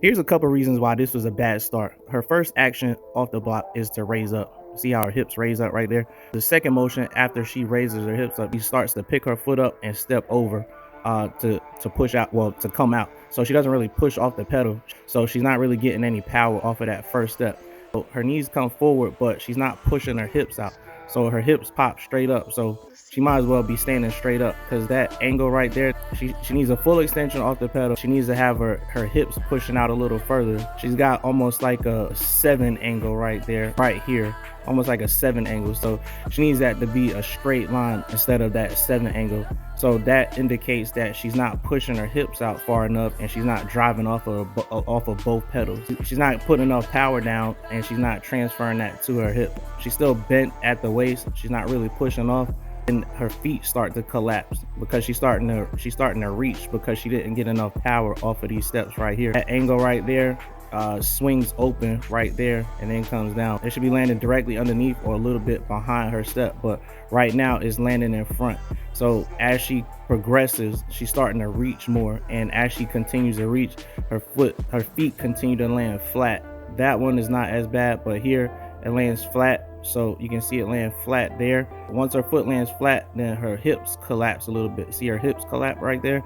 Here's a couple reasons why this was a bad start. Her first action off the block is to raise up. See how her hips raise up right there? The second motion after she raises her hips up, she starts to pick her foot up and step over to push out, well, to come out. So she doesn't really push off the pedal. So she's not really getting any power off of that first step. So her knees come forward, but she's not pushing her hips out. So her hips pop straight up. So she might as well be standing straight up, because that angle right there, she needs a full extension off the pedal. She needs to have her hips pushing out a little further. She's got almost like a 7 angle right there, right here, almost like a 7 angle. So she needs that to be a straight line instead of that 7 angle. So that indicates that she's not pushing her hips out far enough, and she's not driving off of both pedals. She's not putting enough power down, and she's not transferring that to her hip. She's still bent at the waist. She's not really pushing off, and her feet start to collapse because she's starting to reach, because she didn't get enough power off of these steps right here. That angle right there swings open right there and then comes down. It should be landing directly underneath or a little bit behind her step, but right now it's landing in front. So as she progresses, she's starting to reach more, and as she continues to reach, her feet continue to land flat. That one is not as bad, but here it lands flat. So you can see it land flat there. Once her foot lands flat, then her hips collapse a little bit. See her hips collapse right there?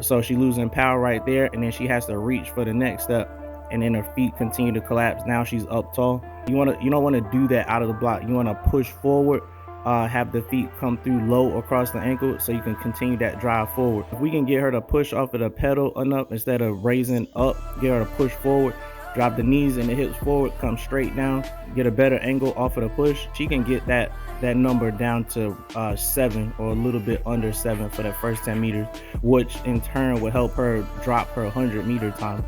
So she's losing power right there, and then she has to reach for the next step, and then her feet continue to collapse. Now she's up tall. You don't want to do that out of the block. You want to push forward, have the feet come through low across the ankle, so you can continue that drive forward. If we can get her to push off of the pedal enough instead of raising up, get her to push forward, drop the knees and the hips forward, come straight down, get a better angle off of the push, she can get that number down to 7 or a little bit under 7 for that first 10 meters, which in turn will help her drop her 100-meter time.